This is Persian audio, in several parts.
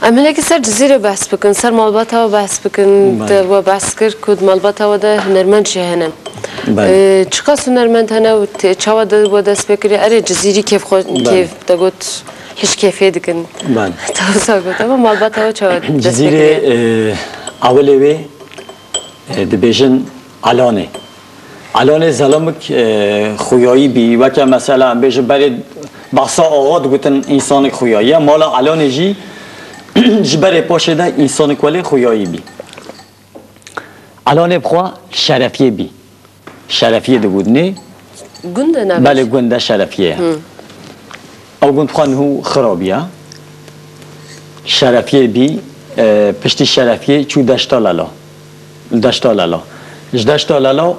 أمين لك سر جزيرة بحث بكن سر مالباتها وبحث بكن وبحث كر كود مالباتها وده هنرمند شهنا چقدر هنرمند هنا وتشاو ده وده سبكري أري جزيرة كيف تقول هیچ کیفیه دکن. بله. توسعه کنم. اما مالبات ها چه جزیره اولیه دبیجن علانه. علانه زلمک خویایی بی و که مثلا بیش برای بحثا آغاد گفتن انسان خویایی مالا علانه جی جبر پاشه ده انسان کلی خویایی بی. علانه بخوا شرفیه بی. شرفیه دگودنه. گنده نه. بله گنده شرفیه. او گند خوان هو خرابیه شرفیه بی پشتی شرفیه چو دشتا لالا دشتا لالا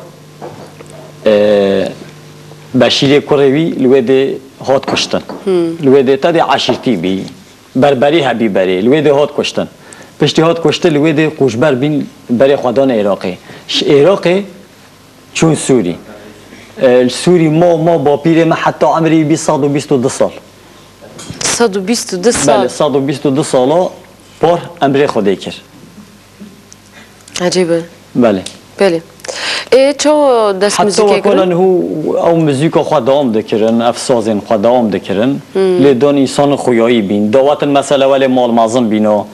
بشیری کوروی لوده هات کشتن لوده تا دی عشیرتی بی بربری هبی بری لوده هات کشتن پشتی هات کشتن لوده قوشبر بین بری خدان عراقی عراقی چون سوری سوری ما با پیر ما حتی عمری 122 سال 122 سال بله 122 ساله پر امر خودی کرد عجیبه بله بله چه دست موزیک حتی وکلن هو او موزیک خود دوام دکرن افسازن خود دوام دکرن لیدان انسان خویایی بین دعوت مسئله ولی مال مازن بینو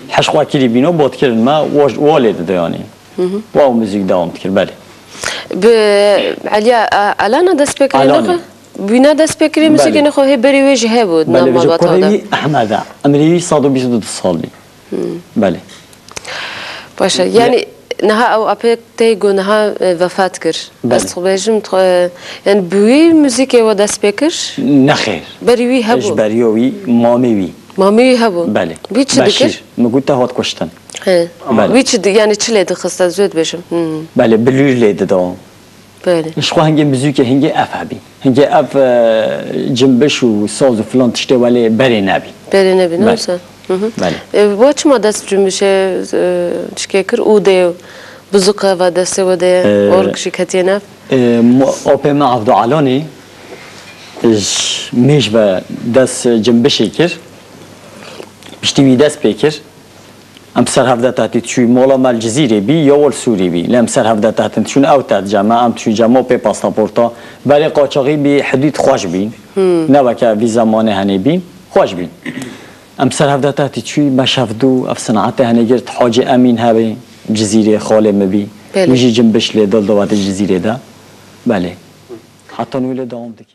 حش خواکیری بینو بود کردن ما والد دیانی و او موزیک دوام دکر بله علیا الان دست بکرین بنا دست بکریم موسیقی نخواهی بری وجهه بود بله وجه کوروی احمد امری 122 سال بی بله باشه یعنی نه او اپیک تیگو نه وفات کرد است خواهیم یعنی بوی موسیقی و دست بکر نخیر بری وی هبو بریوی مامی هبو بله بیچ دیگر مگوته هات کشتن بیچ یعنی چه لید خسته زود بشم بله بلور لید دام بله إيش خو هنجي مزيكا هنجي أف هبي هنجي أف جنبش وصوز وفلان تشتي ولا بري نبي نوسا بله واتش ما دست جنبشه تشكيكر وديو بزوقة ودست وده أورك شكتينا أوبي ما عبدو علاني مش بدست جنبشي كر بشتوي دست بيكر ام سر هفته تحتی توی مولا مال جزیره بی یا ول سوری بی لام سر هفته تحتی چون اوتاد جمع ام توی جمع پی پاسپورتا برای قاچاقی بی حدود خوش بین نه وکه وی زمانه هنی بین خوش بین ام سر هفته تحتی توی مشافدو اف صنعت هنی گرت حاج امین هبی جزیره خاله مبی میجی جنبش لی دل دوات جزیره ده بله حتی نویل دام دکی